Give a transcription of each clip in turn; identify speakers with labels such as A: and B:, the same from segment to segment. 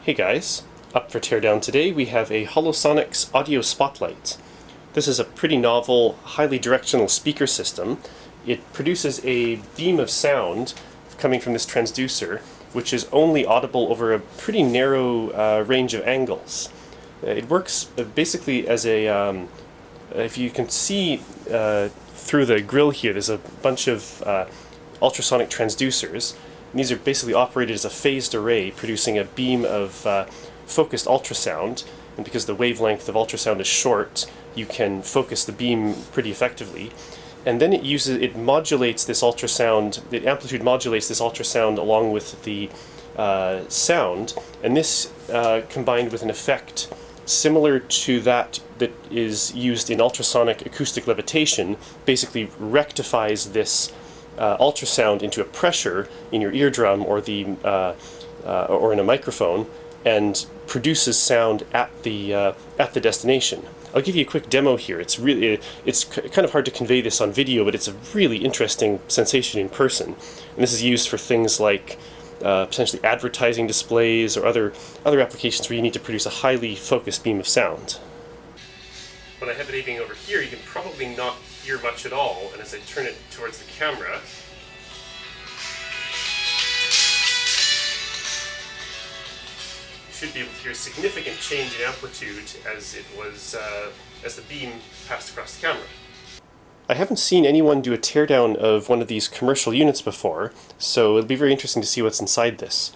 A: Hey guys, up for teardown today we have a Holosonics AudioSpotlight. This is a pretty novel, highly directional speaker system. It produces a beam of sound coming from this transducer, which is only audible over a pretty narrow range of angles. It works basically as a, if you can see through the grill here, there's a bunch of ultrasonic transducers. And these are basically operated as a phased array, producing a beam of focused ultrasound. And because the wavelength of ultrasound is short, you can focus the beam pretty effectively. And then it modulates this ultrasound, it amplitude modulates this ultrasound along with the sound. And this, combined with an effect similar to that is used in ultrasonic acoustic levitation, basically rectifies this ultrasound into a pressure in your eardrum or or in a microphone, and produces sound at the destination. I'll give you a quick demo here. It's kind of hard to convey this on video, but it's a really interesting sensation in person. And this is used for things like potentially advertising displays or other applications where you need to produce a highly focused beam of sound. When I have it aiming over here, you can probably not hear much at all, and as I turn it towards the camera, you should be able to hear a significant change in amplitude as the beam passed across the camera. I haven't seen anyone do a teardown of one of these commercial units before, so it'll be very interesting to see what's inside this.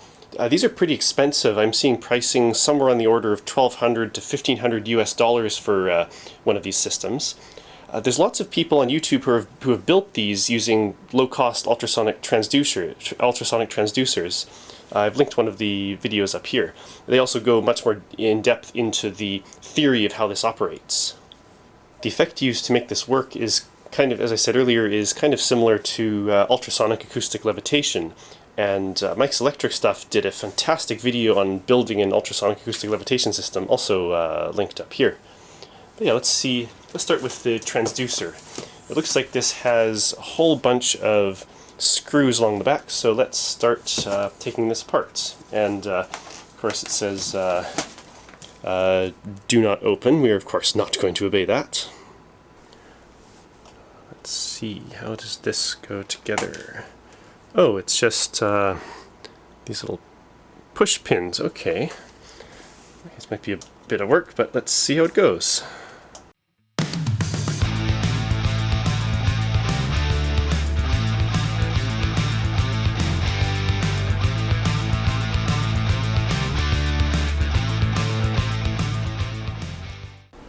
A: These are pretty expensive. I'm seeing pricing somewhere on the order of $1,200 to $1,500 US for one of these systems. There's lots of people on YouTube who have built these using low-cost ultrasonic transducers. I've linked one of the videos up here. They also go much more in depth into the theory of how this operates. The effect used to make this work is kind of, as I said earlier, is kind of similar to ultrasonic acoustic levitation. And Mikeselectricstuff did a fantastic video on building an ultrasonic acoustic levitation system, also linked up here. But yeah, let's start with the transducer. It looks like this has a whole bunch of screws along the back, so let's start taking this apart. And of course it says do not open. We are of course not going to obey that. Let's see, how does this go together? Oh, it's just these little push pins. Okay. This might be a bit of work, but let's see how it goes.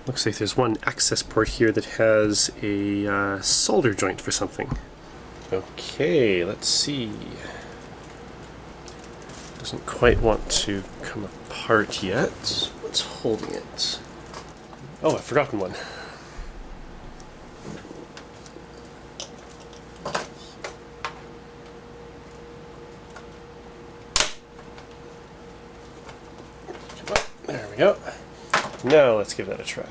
A: Looks like there's one access port here that has a solder joint for something. Okay, let's see. Doesn't quite want to come apart yet. What's holding it? Oh, I've forgotten one. Come on, there we go. Now let's give that a try.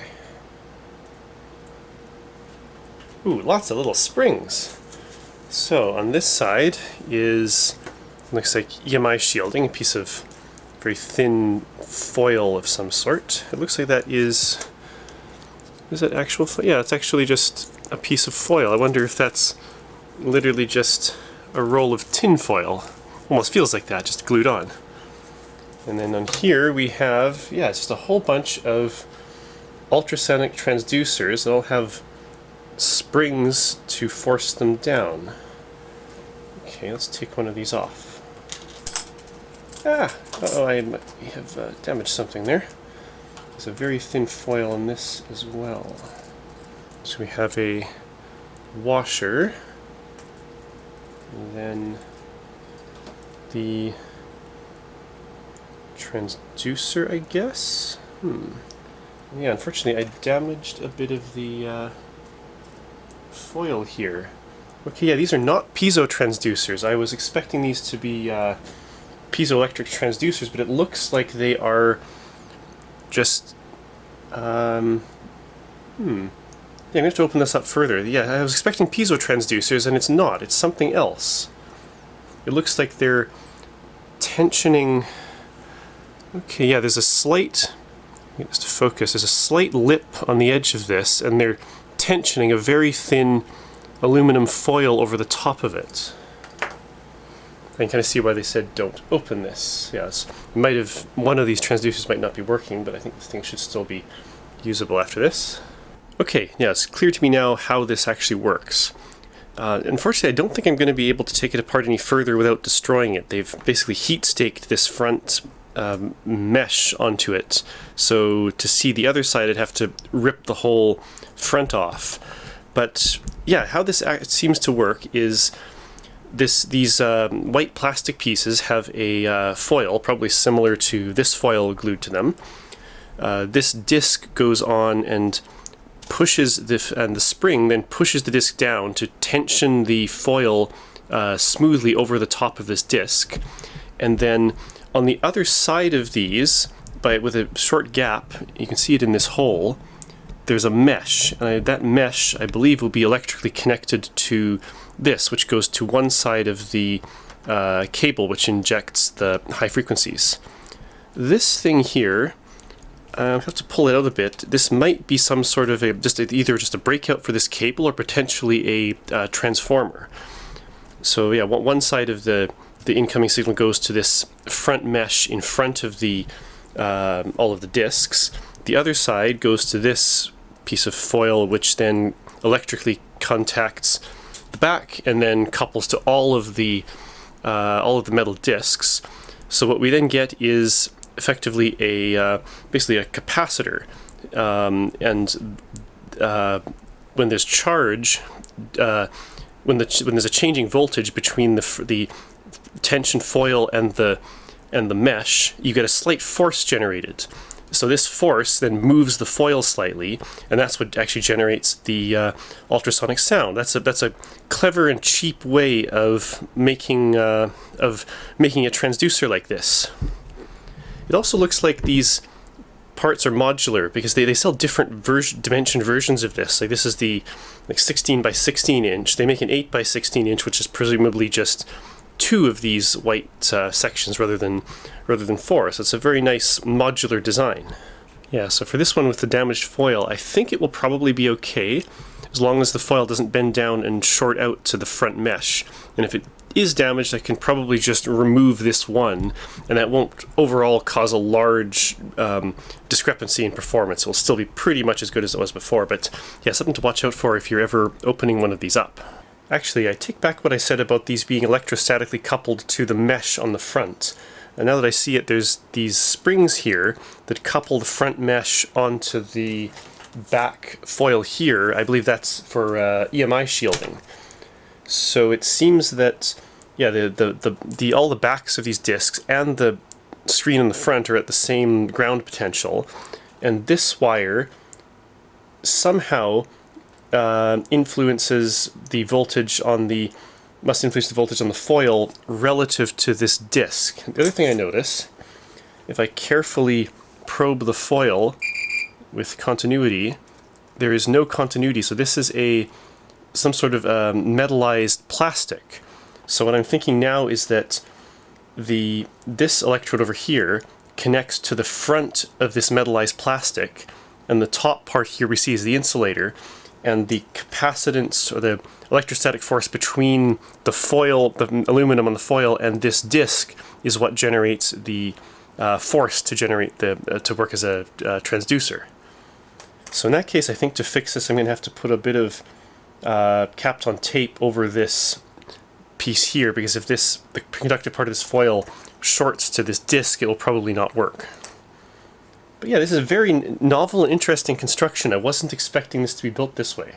A: Ooh, lots of little springs. So on this side looks like EMI shielding, a piece of very thin foil of some sort. It looks like that is that actual foil? Yeah, it's actually just a piece of foil. I wonder if that's literally just a roll of tin foil. Almost feels like that, just glued on. And then on here we have, yeah, just a whole bunch of ultrasonic transducers that all have springs to force them down. Okay, let's take one of these off. Uh-oh, I have damaged something there. There's a very thin foil in this as well. So we have a washer, and then the transducer, I guess? Yeah, unfortunately I damaged a bit of the foil here. Okay, yeah, these are not piezo transducers. I was expecting these to be piezoelectric transducers, but it looks like they are just yeah, I'm going to have to open this up further. Yeah, I was expecting piezo transducers, and it's not. It's something else. It looks like they're tensioning Okay, yeah, there's a slight, get this to focus, there's a slight lip on the edge of this, and they're tensioning a very thin aluminum foil over the top of it. I can kind of see why they said don't open this. Yes, one of these transducers might not be working, but I think this thing should still be usable after this. Okay, yeah, it's clear to me now how this actually works. Unfortunately, I don't think I'm going to be able to take it apart any further without destroying it. They've basically heat-staked this front mesh onto it, so to see the other side I'd have to rip the whole front off. But yeah, how this seems to work is these white plastic pieces have a foil, probably similar to this foil glued to them. This disc goes on and pushes and the spring then pushes the disc down to tension the foil smoothly over the top of this disc, and then on the other side of these, with a short gap, you can see it in this hole, there's a mesh, and that mesh, I believe, will be electrically connected to this, which goes to one side of the cable which injects the high frequencies. This thing here, I'll have to pull it out a bit. This might be some sort of either just a breakout for this cable or potentially a transformer. So yeah, one side of the incoming signal goes to this front mesh in front of the all of the discs. The other side goes to this piece of foil, which then electrically contacts the back and then couples to all of the metal discs. So what we then get is effectively basically a capacitor, and when there's charge, when there's a changing voltage between the tension foil and the mesh, you get a slight force generated. So this force then moves the foil slightly, and that's what actually generates the ultrasonic sound. That's a clever and cheap way of making a transducer like this. It also looks like these parts are modular because they sell different dimension versions of this. Like this is the 16 by 16 inch. They make an 8 by 16 inch, which is presumably just 2 of these white sections rather than 4. So it's a very nice modular design. Yeah, so for this one with the damaged foil, I think it will probably be okay as long as the foil doesn't bend down and short out to the front mesh. And if it is damaged, I can probably just remove this one, and that won't overall cause a large discrepancy in performance. It will still be pretty much as good as it was before, but yeah, something to watch out for if you're ever opening one of these up. Actually, I take back what I said about these being electrostatically coupled to the mesh on the front. And now that I see it, there's these springs here that couple the front mesh onto the back foil here. I believe that's for EMI shielding. So it seems that, yeah, all the backs of these discs and the screen in the front are at the same ground potential, and this wire somehow influences the voltage on the foil relative to this disc. The other thing I notice, if I carefully probe the foil with continuity, there is no continuity. So this is some sort of metallized plastic. So what I'm thinking now is that this electrode over here connects to the front of this metallized plastic, and the top part here we see is the insulator, and the capacitance or the electrostatic force between the foil, the aluminum on the foil, and this disc is what generates the force to work as a transducer. So in that case, I think to fix this, I'm going to have to put a bit of Kapton tape over this piece here, because if the conductive part of this foil shorts to this disc, it will probably not work. But yeah, this is a very novel and interesting construction. I wasn't expecting this to be built this way.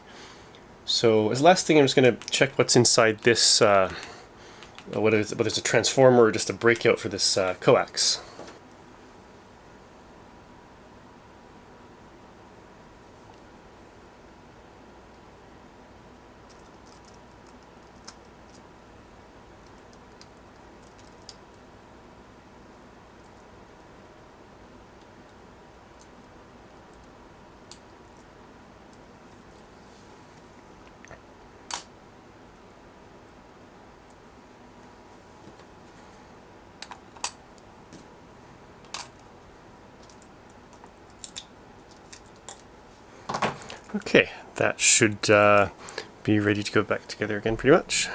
A: So as the last thing, I'm just going to check what's inside this, whether it's a transformer or just a breakout for this coax. Okay, that should be ready to go back together again pretty much.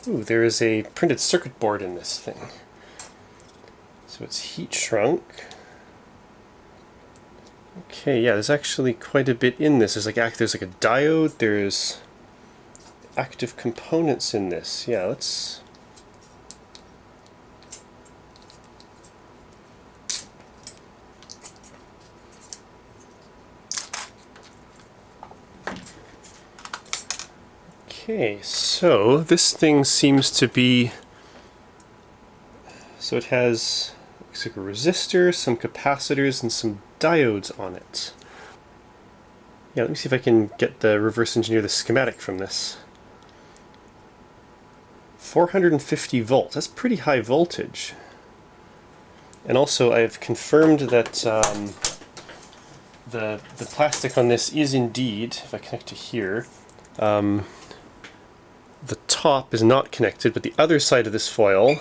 A: Ooh, there is a printed circuit board in this thing. So it's heat shrunk. Okay, yeah, there's actually quite a bit in this. There's like a diode, there's active components in this. Yeah, let's... Okay, so this thing seems to be... So it has looks like a resistor, some capacitors, and some diodes on it. Yeah, let me see if I can reverse engineer the schematic from this. 450 volts, that's pretty high voltage. And also I've confirmed that the plastic on this is indeed, if I connect to here, the top is not connected, but the other side of this foil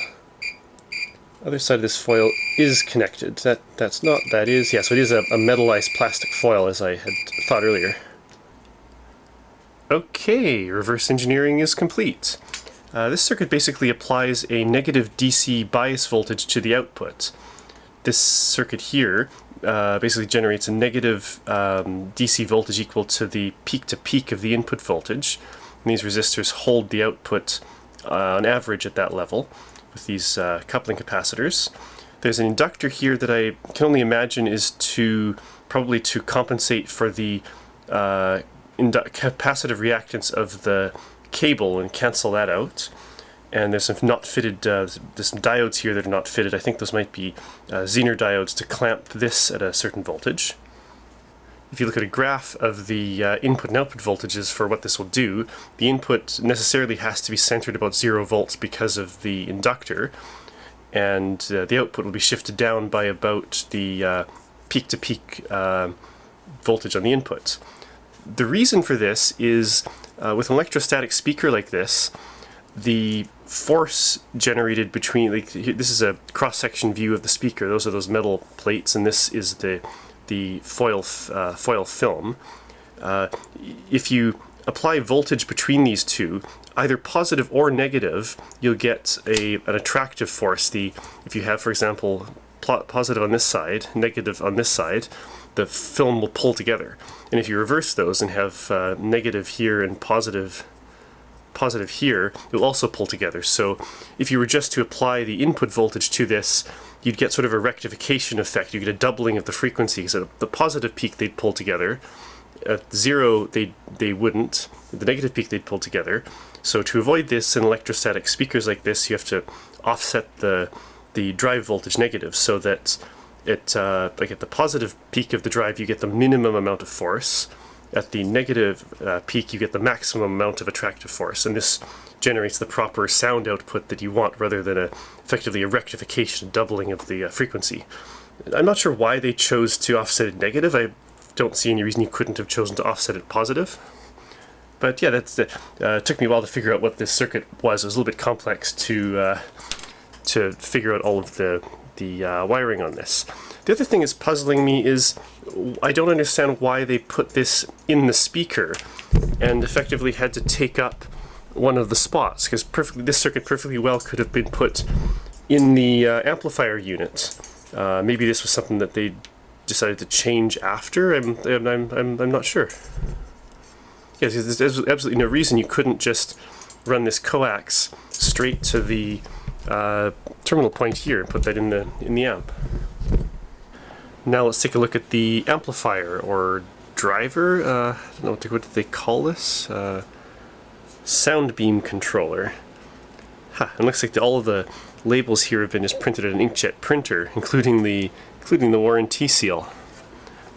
A: is connected. That is, yeah, so it is a metallized plastic foil, as I had thought earlier. Okay, reverse engineering is complete. This circuit basically applies a negative DC bias voltage to the output. This circuit here basically generates a negative DC voltage equal to the peak-to-peak of the input voltage. And these resistors hold the output on average at that level with these coupling capacitors. There's an inductor here that I can only imagine is probably to compensate for the capacitive reactance of the cable and cancel that out. And there's some not fitted, there's some diodes here that are not fitted. I think those might be Zener diodes to clamp this at a certain voltage. If you look at a graph of the input and output voltages for what this will do, the input necessarily has to be centered about 0 volts because of the inductor, and the output will be shifted down by about the peak-to-peak voltage on the input. The reason for this is, with an electrostatic speaker like this, the force generated between, like, this is a cross-section view of the speaker, those are those metal plates, and this is the foil film. If you apply voltage between these two, either positive or negative, you'll get an attractive force. If you have, for example, positive on this side, negative on this side, the film will pull together. And if you reverse those and have negative here and positive here, it will also pull together. So if you were just to apply the input voltage to this, you'd get sort of a rectification effect. You get a doubling of the frequency. So at the positive peak they'd pull together. At 0 they wouldn't. At the negative peak they'd pull together. So to avoid this in electrostatic speakers like this, you have to offset the drive voltage negative so that like at the positive peak of the drive you get the minimum amount of force. At the negative peak you get the maximum amount of attractive force, and this generates the proper sound output that you want rather than effectively a rectification, doubling of the frequency. I'm not sure why they chose to offset it negative. I don't see any reason you couldn't have chosen to offset it positive. But yeah, it took me a while to figure out what this circuit was. It was a little bit complex to figure out all of the wiring on this. The other thing that's puzzling me is I don't understand why they put this in the speaker and effectively had to take up one of the spots, because this circuit perfectly well could have been put in the amplifier unit. Maybe this was something that they decided to change after. I'm not sure. Yes, there's absolutely no reason you couldn't just run this coax straight to the terminal point here and put that in the amp. Now let's take a look at the amplifier or driver. I don't know what did they call this? Sound beam controller. And looks like all of the labels here have been just printed at an inkjet printer, including the warranty seal.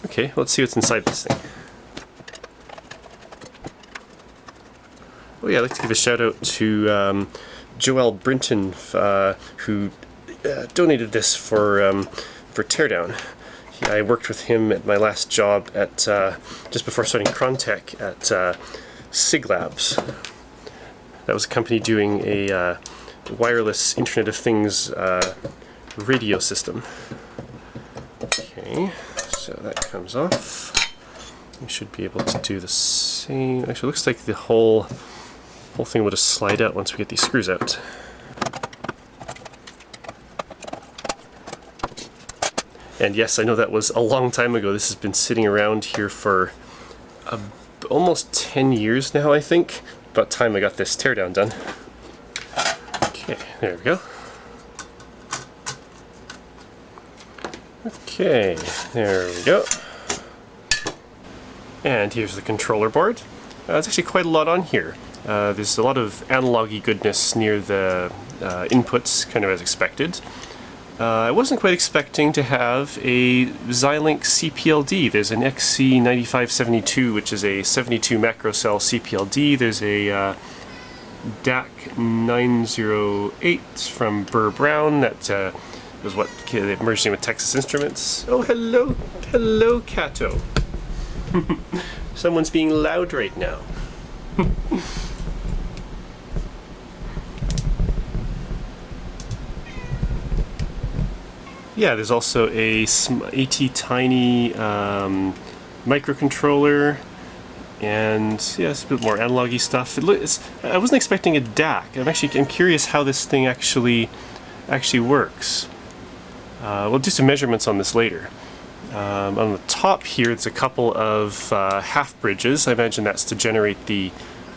A: Okay, let's see what's inside this thing. Oh yeah, I'd like to give a shout out to Joel Brinton, who donated this for teardown. I worked with him at my last job at just before starting Crontech at SIG Labs. That was a company doing a wireless Internet of Things radio system. Okay, so that comes off. We should be able to do the same. Actually, it looks like the whole thing will just slide out once we get these screws out. And yes, I know that was a long time ago. This has been sitting around here for almost 10 years now, I think. About time I got this teardown done. Okay, there we go. Okay, there we go. And here's the controller board. There's actually quite a lot on here. There's a lot of analog-y goodness near the inputs, kind of as expected. I wasn't quite expecting to have a Xilinx CPLD. There's an XC9572, which is a 72 macro cell CPLD. There's a DAC 908 from Burr Brown that was what they merged in with Texas Instruments. Oh, hello, hello, Kato. Someone's being loud right now. Yeah, there's also a AT-Tiny microcontroller, and yeah, it's a bit more analog-y stuff. I wasn't expecting a DAC. I'm curious how this thing actually works. We'll do some measurements on this later. On the top here, it's a couple of half bridges. I imagine that's to generate the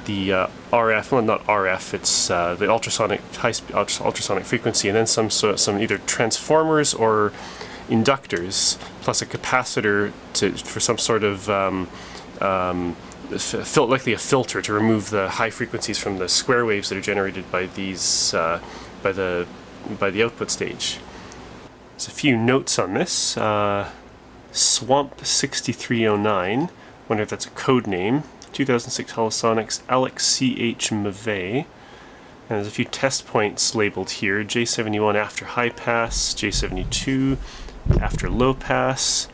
A: RF, well, not RF, it's the ultrasonic ultrasonic frequency, and then some either transformers or inductors, plus a capacitor for some sort of likely a filter to remove the high frequencies from the square waves that are generated by these by the output stage. There's a few notes on this. Swamp 6309. Wonder if that's a code name. 2006 Holosonics Alex CH Mave. And there's a few test points labeled here. J71 after high pass, J72 after low pass,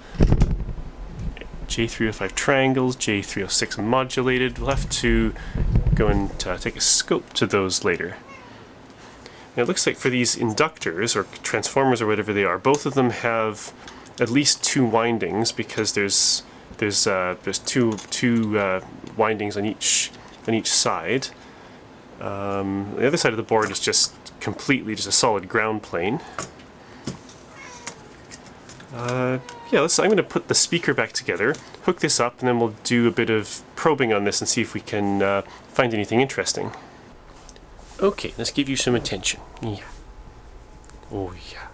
A: J305 triangles, J306 modulated. We'll have to go and take a scope to those later. And it looks like for these inductors or transformers or whatever they are, both of them have at least two windings, because there's two windings on each side. The other side of the board is just completely just a solid ground plane. Yeah, I'm going to put the speaker back together, hook this up, and then we'll do a bit of probing on this and see if we can find anything interesting. Okay, let's give you some attention. Yeah. Oh yeah.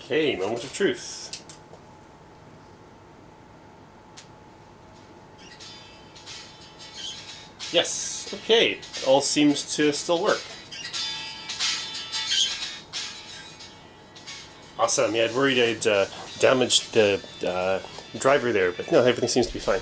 A: Okay, moment of truth. Yes, okay, all seems to still work. Awesome, yeah, I'd worried I'd damaged the driver there, but no, everything seems to be fine.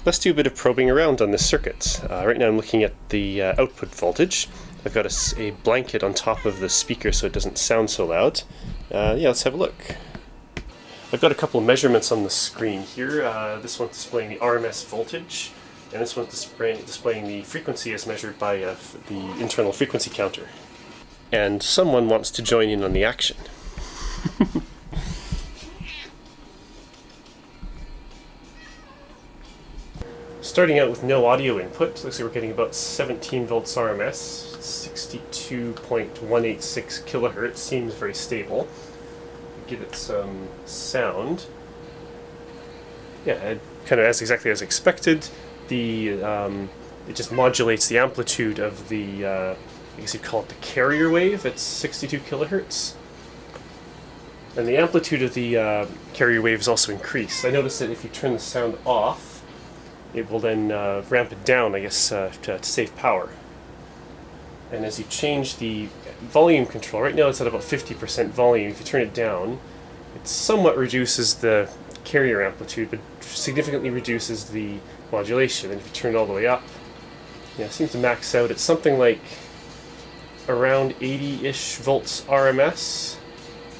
A: Let's do a bit of probing around on this circuit. Right now I'm looking at the output voltage. I've got a blanket on top of the speaker so it doesn't sound so loud. Yeah, let's have a look. I've got a couple of measurements on the screen here. This one's displaying the RMS voltage, and this one's displaying the frequency as measured by the internal frequency counter. And someone wants to join in on the action. starting out with no audio input. Looks like we're getting about 17 volts RMS, 62.186 kilohertz. Seems very stable. Give it some sound. Yeah, it kind of exactly as expected. It just modulates the amplitude of the, I guess you'd call it the carrier wave. It's 62 kilohertz. And the amplitude of the carrier wave is also increased. I noticed that if you turn the sound off, it will then ramp it down, I guess, to save power. And as you change the volume control, right now it's at about 50% volume. If you turn it down, it somewhat reduces the carrier amplitude, but significantly reduces the modulation. And if you turn it all the way up, yeah, it seems to max out at something like around 80-ish volts RMS.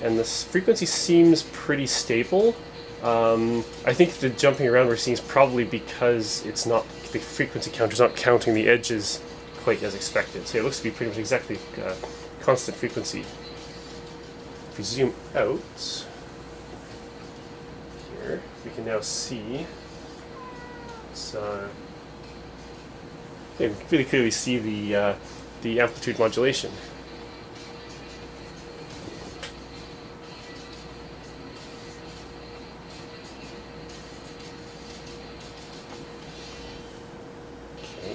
A: And this frequency seems pretty stable. I think the jumping around we're seeing is probably because it's not, the frequency counter's not counting the edges quite as expected. So it looks to be pretty much exactly constant frequency. If we zoom out here, we can now see it's, we can really clearly see the amplitude modulation.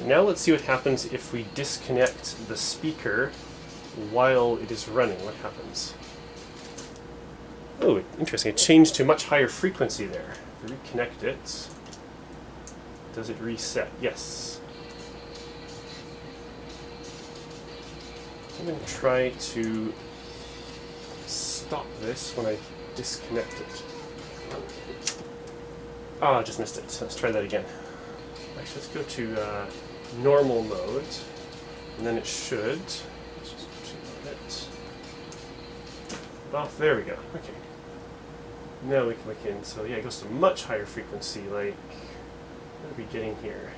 A: Now let's see what happens if we disconnect the speaker while it is running. What happens? Oh, interesting. It changed to a much higher frequency there. If we reconnect it, does it reset? Yes. I'm going to try to stop this when I disconnect it. Ah, I just missed it. Let's try that again. Actually, let's go to normal mode, and then it should. Let's just it off. There we go. Okay. Now we can look in. So yeah, it goes to much higher frequency. Like, what are we getting here?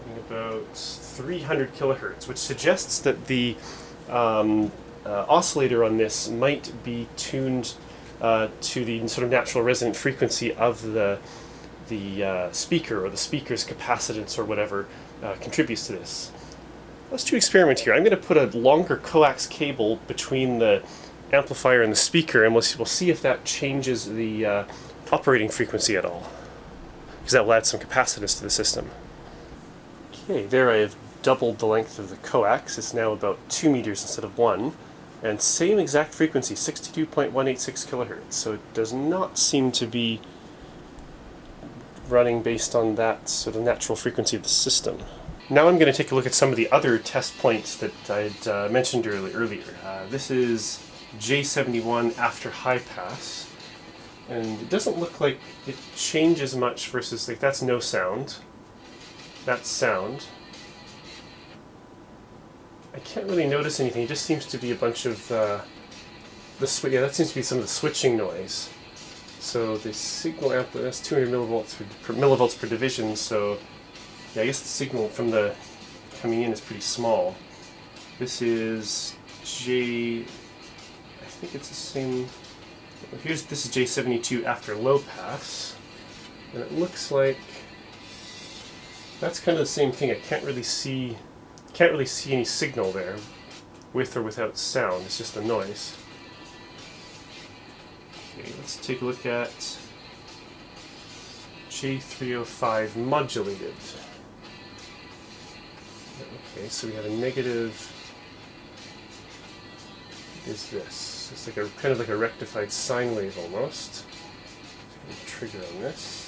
A: Getting about 300 kilohertz, which suggests that the oscillator on this might be tuned to the sort of natural resonant frequency of the speaker, or the speaker's capacitance, or whatever contributes to this. Let's do an experiment here. I'm going to put a longer coax cable between the amplifier and the speaker, and we'll see if that changes the operating frequency at all, because that will add some capacitance to the system. Okay, there I have doubled the length of the coax. It's now about 2 meters instead of 1. And same exact frequency, 62.186 kilohertz. So it does not seem to be running based on that sort of natural frequency of the system. Now I'm going to take a look at some of the other test points that I'd mentioned earlier. This is J71 after high pass. And it doesn't look like it changes much versus, like, that's no sound. That's sound. I can't really notice anything. It just seems to be a bunch of yeah, that seems to be some of the switching noise. So the signal amplitude, that's 200 millivolts per division. So yeah, I guess the signal from the coming in is pretty small. This is I think it's the same. This is J72 after low pass, and it looks like that's kind of the same thing. I can't really see any signal there, with or without sound. It's just a noise. Okay, let's take a look at J305 modulated. Okay, so we have a negative. What is this? It's like kind of like a rectified sine wave almost. Trigger on this.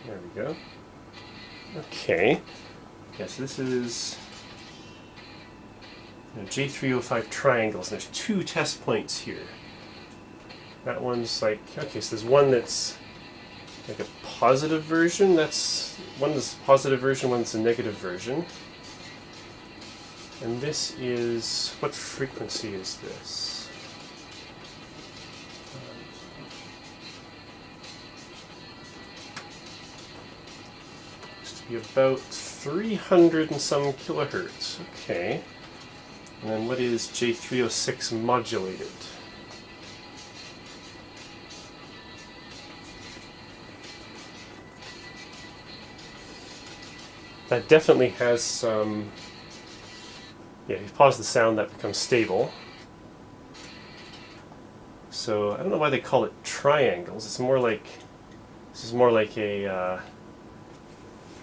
A: There we go. Okay. Yes, this is J305 triangles. And there's 2 test points here. That one's like, okay, so there's one that's like a positive version. One is a positive version, one's a negative version. And this is, what frequency is this? Used to be about 300 and some kilohertz. Okay. And then what is J306 modulated? That definitely has some, yeah, if you pause the sound, that becomes stable. So I don't know why they call it triangles. It's more like, this is more like a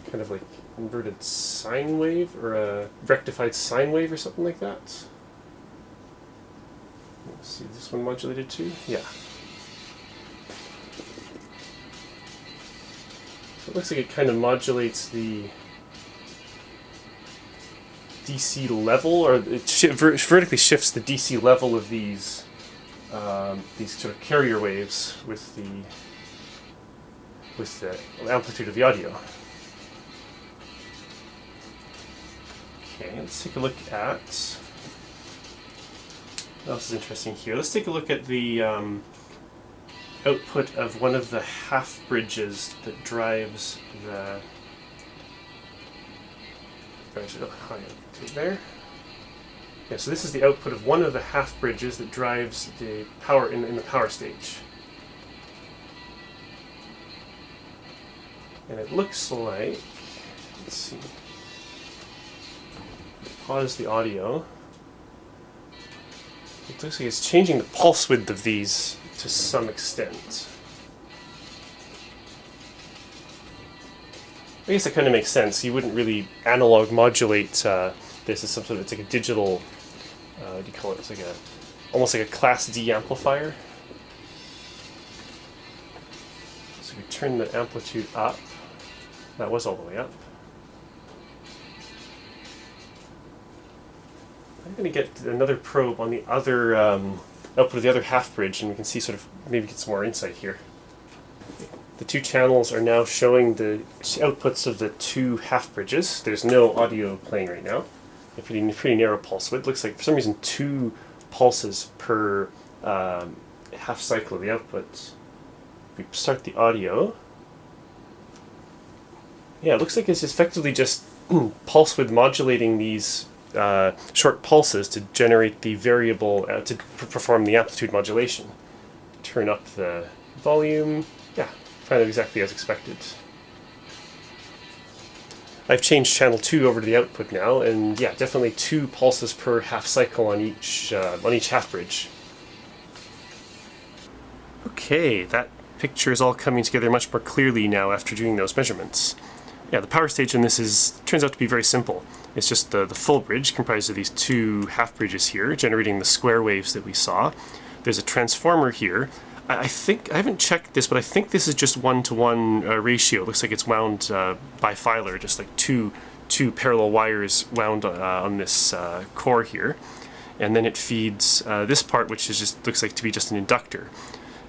A: kind of like inverted sine wave or a rectified sine wave or something like that. Let's see, this one modulated too? Yeah. So it looks like it kind of modulates the DC level, or it vertically shifts the DC level of these sort of carrier waves with the amplitude of the audio. Okay, let's take a look at what else is interesting here. Let's take a look at the output of one of the half bridges that drives the there. Yeah, so this is the output of one of the half bridges that drives the power in the power stage. And it looks like, let's see, pause the audio. It looks like it's changing the pulse width of these to some extent. I guess that kind of makes sense. You wouldn't really analog modulate this as some sort of, it's like a digital, what do you call it? It's like almost like a Class D amplifier. So we turn the amplitude up. That was all the way up. I'm going to get another probe on the other output of the other half bridge, and we can see sort of, maybe get some more insight here. The two channels are now showing the outputs of the two half bridges. There's no audio playing right now. A pretty narrow pulse width. Looks like for some reason 2 pulses per half cycle of the output. If we start the audio, yeah, it looks like it's effectively just pulse width modulating these short pulses to generate the variable, to perform the amplitude modulation. Turn up the volume, yeah, kind of exactly as expected. I've changed channel 2 over to the output now, and yeah, definitely 2 pulses per half cycle on each half bridge. Okay, that picture is all coming together much more clearly now after doing those measurements. Yeah, the power stage in this turns out to be very simple. It's just the full bridge comprised of these 2 half bridges here, generating the square waves that we saw. There's a transformer here. I haven't checked this, but I think this is just 1-to-1 ratio. It looks like it's wound bifilar, just like two parallel wires wound on this core here. And then it feeds this part, which is looks like to be just an inductor.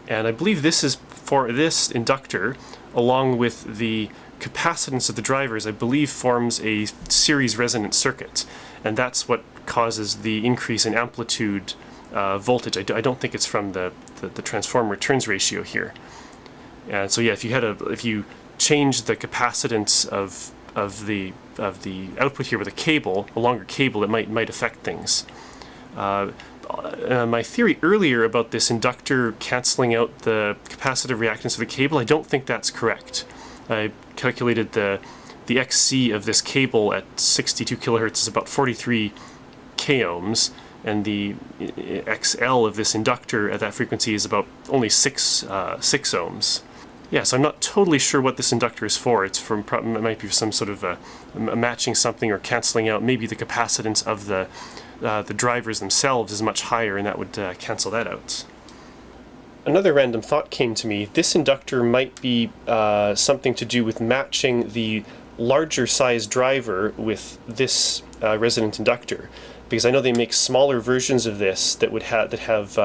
A: And I believe this is for this inductor, along with the capacitance of the drivers, I believe forms a series resonant circuit. And that's what causes the increase in amplitude voltage. I don't think it's from the transformer turns ratio here. And so yeah, if you change the capacitance of the output here with a longer cable, it might affect things. My theory earlier about this inductor canceling out the capacitive reactance of the cable, I don't think that's correct. I calculated the XC of this cable at 62 kilohertz is about 43 k ohms, and the XL of this inductor at that frequency is about only 6 ohms. Yeah, so I'm not totally sure what this inductor is for. It might be for some sort of matching something or canceling out. Maybe the capacitance of the drivers themselves is much higher, and that would cancel that out. Another random thought came to me. This inductor might be something to do with matching the larger size driver with this resonant inductor, because I know they make smaller versions of this that have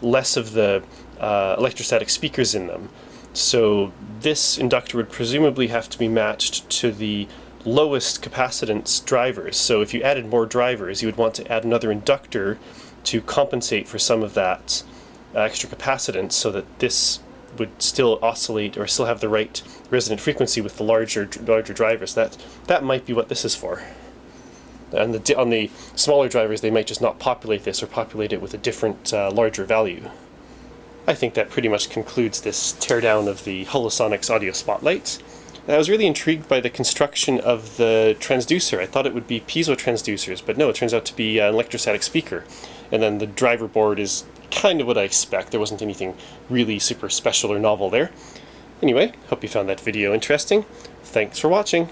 A: less of the electrostatic speakers in them. So this inductor would presumably have to be matched to the lowest capacitance drivers. So if you added more drivers, you would want to add another inductor to compensate for some of that extra capacitance, so that this would still oscillate or still have the right resonant frequency with the larger drivers. That might be what this is for. And on the smaller drivers, they might just not populate this or populate it with a different, larger value. I think that pretty much concludes this teardown of the Holosonics AudioSpotlight. I was really intrigued by the construction of the transducer. I thought it would be piezo transducers, but no, it turns out to be an electrostatic speaker. And then the driver board is kind of what I expect. There wasn't anything really super special or novel there. Anyway, hope you found that video interesting. Thanks for watching.